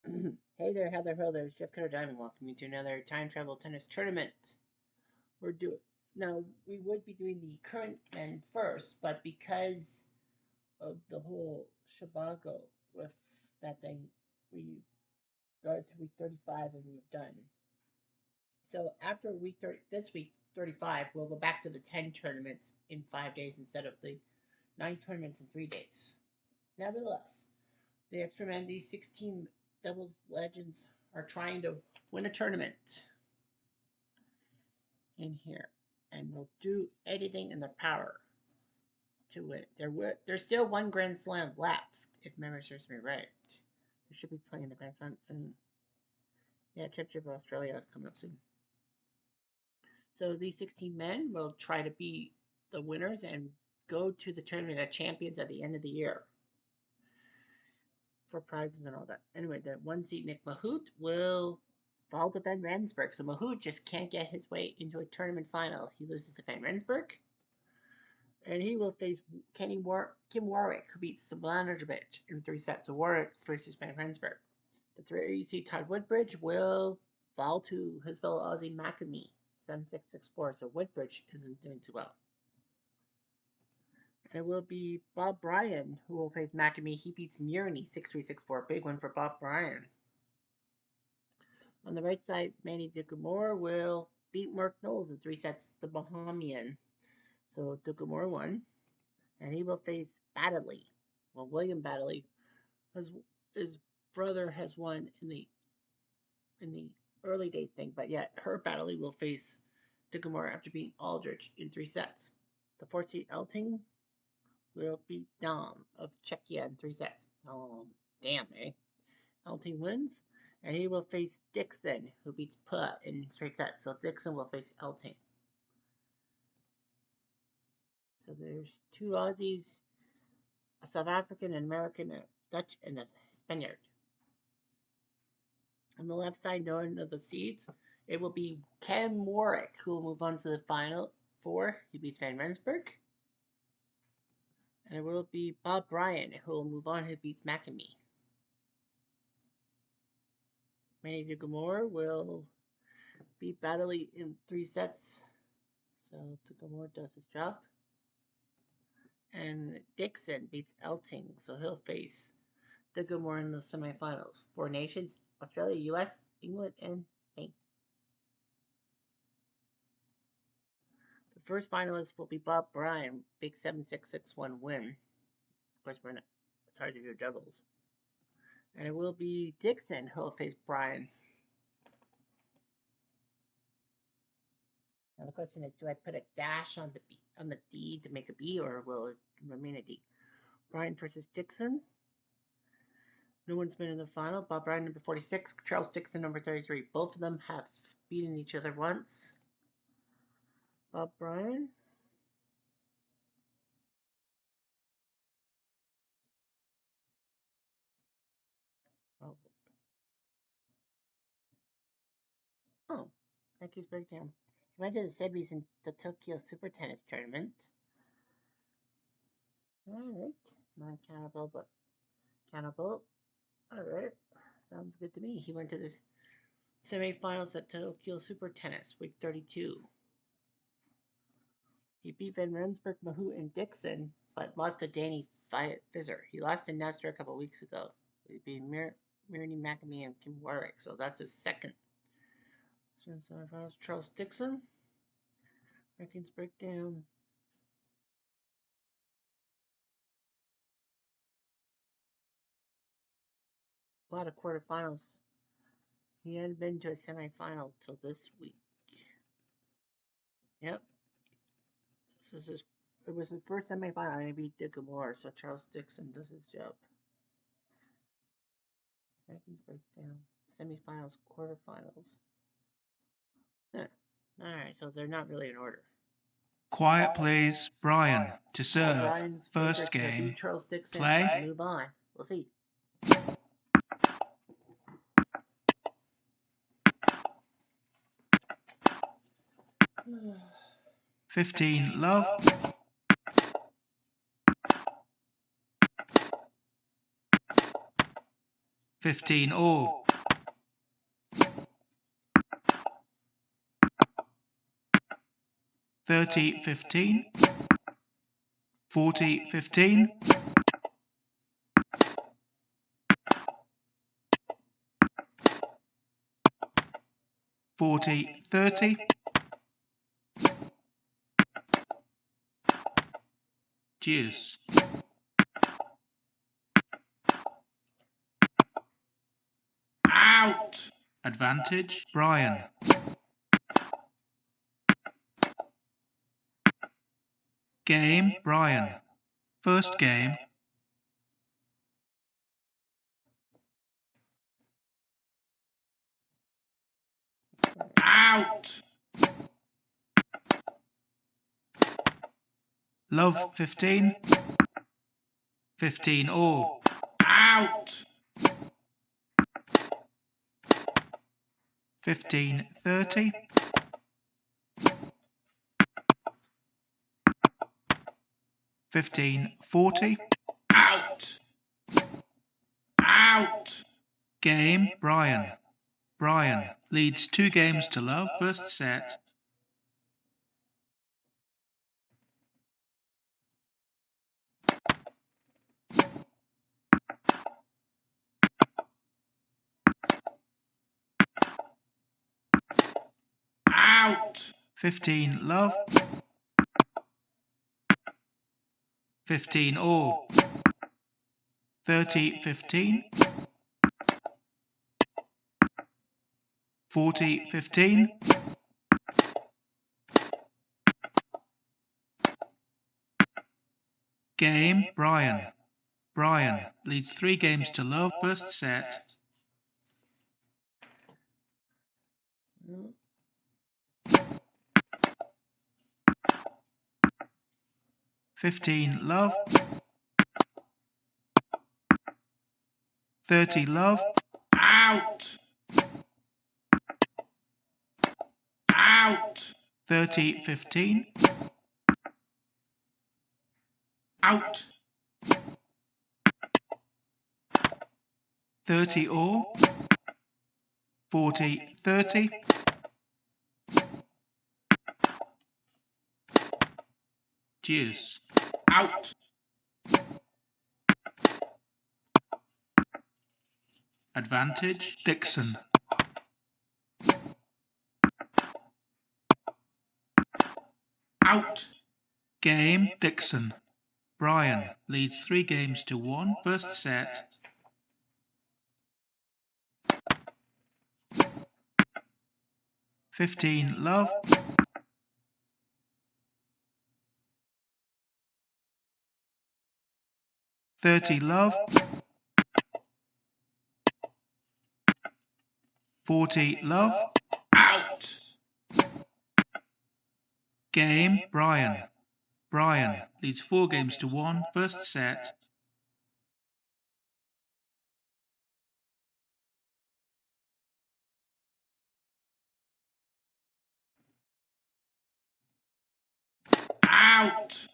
Hey there, Heather Ho, there's Jeff Cutter Diamond. Welcome you to another time travel tennis tournament. We're doing now. We would be doing the current men first, but because of the whole shabago with that thing, we got to week 35 and we've done. So after week 30, this week 35, we'll go back to the 10 tournaments in 5 days instead of the 9 tournaments in 3 days. Nevertheless, the extra men, these 16 doubles legends, are trying to win a tournament in here and will do anything in their power to win it. There's still one Grand Slam left, if memory serves me right. They should be playing the Grand Slam soon. Yeah, Chip Australia coming up soon. So these 16 men will try to be the winners and go to the tournament of champions at the end of the year for prizes and all that. Anyway, the one seed Nick Mahut will fall to Van Rensburg. So Mahut just can't get his way into a tournament final. He loses to Van Rensburg. And he will face Kim Warwick, who beats Savanovic in 3 sets. So Warwick faces Van Rensburg. The 3 seed Todd Woodbridge will fall to his fellow Aussie McAmee, 7-6, 6-4. So Woodbridge isn't doing too well. And it will be Bob Bryan who will face McAmee. He beats Murney 6-3, 6-4. Big one for Bob Bryan. On the right side, Manny Ducamore will beat Mark Knowles in 3 sets, the Bahamian. So Ducamore won. And he will face Baddeley. Well, William Baddeley, his brother has won in the early days thing, but yet Herb Baddeley will face Ducamore after beating Aldrich in 3 sets. The 4th-seed Elting will beat Dom of Czechia in 3 sets. Oh, damn, eh? Elting wins, and he will face Dixon, who beats Put in straight sets. So Dixon will face Elting. So there's 2 Aussies, a South African, an American, a Dutch, and a Spaniard. On the left side, none of the seeds, it will be Ken Warwick who will move on to the final 4. He beats Van Rensburg. And it will be Bob Bryan who will move on. He beats McAmee. Manny Ducamore will beat Baddeley in 3 sets. So Ducamore does his job. And Dixon beats Elting, so he'll face Ducamore in the semifinals. 4 nations: Australia, US, England, and Spain. The first finalist will be Bob Bryan, big 7-6, 6-1 win. Of course, it's hard to do doubles. And it will be Dixon who will face Bryan. Now the question is, do I put a dash on the D to make a B, or will it remain a D? Bryan versus Dixon. No one's been in the final. Bob Bryan, number 46. Charles Dixon, number 33. Both of them have beaten each other once. Bob Bryan. Oh, Becky's breakdown. He went to the semis in the Tokyo Super Tennis Tournament. Alright. Not countable, but countable. Alright. Sounds good to me. He went to the semifinals at Tokyo Super Tennis, week 32. He beat Van Rensburg, Mahut, and Dixon, but lost to Danny Fizzer. He lost to Nestor a couple weeks ago. He beat Murney, McAmee, and Kim Warwick, so that's his second. Semifinals, Charles Dixon. Rankings breakdown. A lot of quarterfinals. He hadn't been to a semifinal till this week. Yep. It was his first semifinal, and he beat Ducamore, so Charles Dixon does his job. Rankings breakdown. Semifinals, quarterfinals. Yeah. Alright, so they're not really in order. Quiet please. Bryan to serve. First game. Charles Dixon. Play. Move on. We'll see. Love. 15 all. 30-15. 40-15. 40-30. 'Deuce. Out. Advantage, Brian. Game, Brian. First game. Out. Love 15. 15 all. Out. 15-30. 15-40. Out. Out. Game, Brian. Brian leads 2 games to love. First set. Out. 15 love. 15 all. 30-15. 40-15. 'Game, Brian. Brian leads 3 games to love. First set. Mm. 15 love. 30 love. Out. Out. 30-15. Out. 30 all. 40-30. 'Deuce. Out. Advantage, Dixon. Out. Game, Dixon. Brian leads 3 games to 1. First set. $15 love. 30 love. 40 love. Out. Game, Brian. Brian leads 4 games to 1. First set. Out.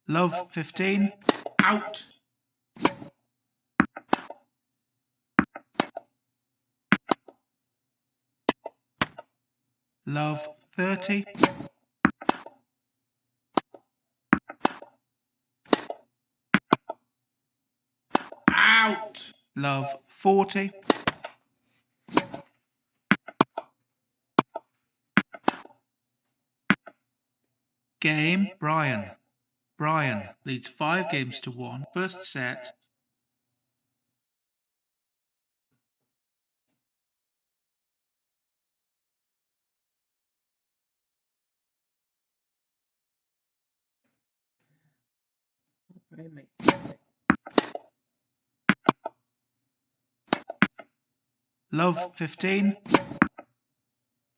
Love 15. Out. Love 30. Out. Love 40. Game, Brian. Brian leads 5 games to 1. First set. Love 15.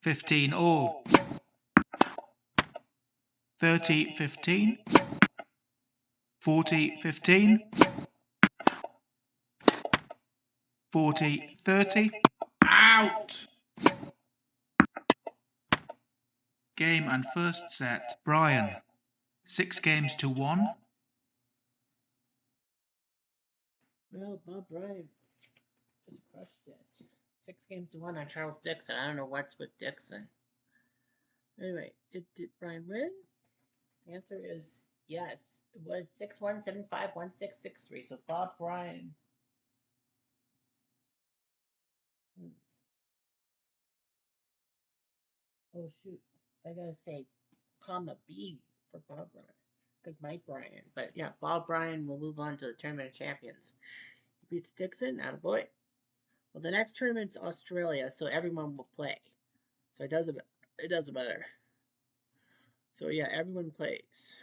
15 all. 30-15. 40-15. 40-30. Out. Game game and first set. Brian, 6 games to 1. Well, Bob Bryan just crushed it. 6 games to 1 on Charles Dixon. I don't know what's with Dixon. Anyway, did Bryan win? The answer is yes. It was 6-1, 7-5, 1-6, 6-3. So Bob Bryan. Oh shoot. I gotta say comma B for Bob Bryan. Because Mike Bryan. But yeah, Bob Bryan will move on to the Tournament of Champions. He beats Dixon, attaboy. Well, the next tournament's Australia, so everyone will play. So it doesn't matter. So yeah, everyone plays.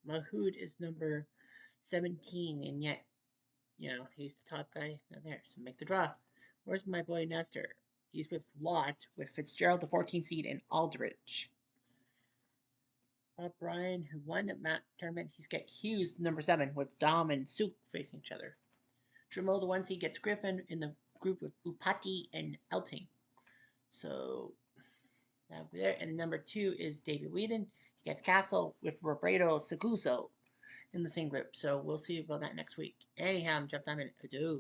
Mahood is number 17, and yet, he's the top guy not there. So make the draw. Where's my boy Nestor? He's with Lot, with Fitzgerald, the 14th seed, and Aldrich. Bob Bryan, who won the tournament, he's got Hughes, number 7, with Dom and Suk facing each other. Trammell, the 1 seed, gets Griffin in the group with Upati and Elting. So that'll be there. And number 2 is David Whedon. He gets Castle with Roberto Seguso in the same group. So we'll see about that next week. Anyhow, I'm Jeff Diamond. Adieu.